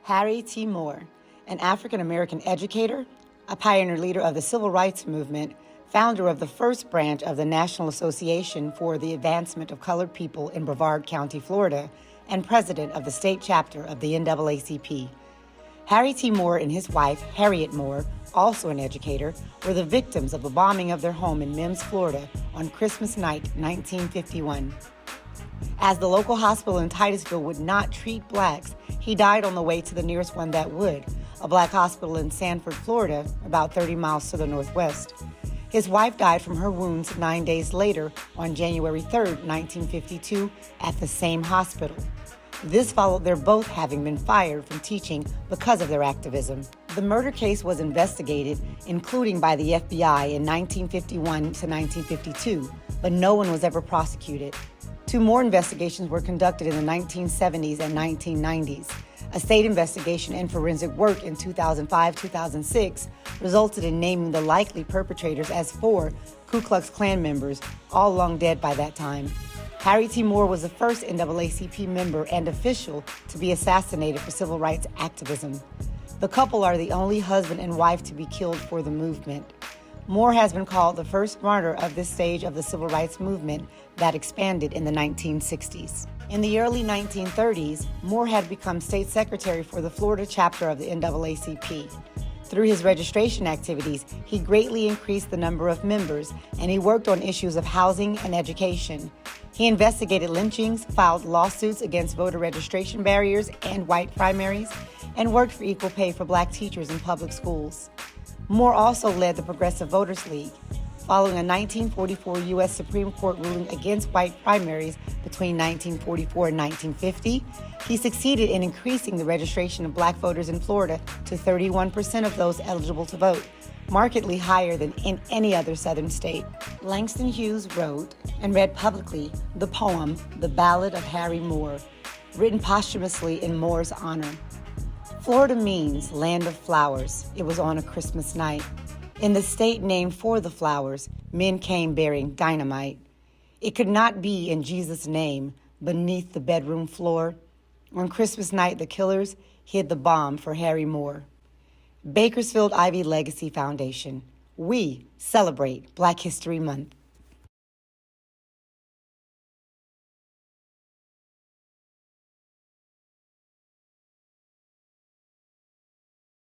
Harriette Moore, an African-American educator, a pioneer leader of the Civil Rights Movement, founder of the first branch of the National Association for the Advancement of Colored People in Brevard County, Florida, and president of the state chapter of the NAACP. Harriette Moore and his wife, Harriette Moore, also an educator, were the victims of a bombing of their home in Mims, Florida on Christmas night, 1951. As the local hospital in Titusville would not treat blacks, he died on the way to the nearest one that would, a black hospital in Sanford, Florida, about 30 miles to the northwest. His wife died from her wounds 9 days later on January 3, 1952, at the same hospital. This followed their both having been fired from teaching because of their activism. The murder case was investigated, including by the FBI in 1951 to 1952, but no one was ever prosecuted. 2 more investigations were conducted in the 1970s and 1990s. A state investigation and forensic work in 2005-2006 resulted in naming the likely perpetrators as 4 Ku Klux Klan members, all long dead by that time. Harriette Moore was the first NAACP member and official to be assassinated for civil rights activism. The couple are the only husband and wife to be killed for the movement. Moore has been called the first martyr of this stage of the civil rights movement that expanded in the 1960s. In the early 1930s, Moore had become state secretary for the Florida chapter of the NAACP. Through his registration activities, he greatly increased the number of members, and he worked on issues of housing and education. He investigated lynchings, filed lawsuits against voter registration barriers and white primaries, and worked for equal pay for black teachers in public schools. Moore also led the Progressive Voters League. Following a 1944 U.S. Supreme Court ruling against white primaries between 1944 and 1950, he succeeded in increasing the registration of black voters in Florida to 31% of those eligible to vote, markedly higher than in any other southern state. Langston Hughes wrote and read publicly the poem, The Ballad of Harry Moore, written posthumously in Moore's honor. Florida means land of flowers. It was on a Christmas night. In the state named for the flowers, men came bearing dynamite. It could not be in Jesus' name beneath the bedroom floor. On Christmas night, the killers hid the bomb for Harry Moore. Bakersfield Ivy Legacy Foundation. We celebrate Black History Month.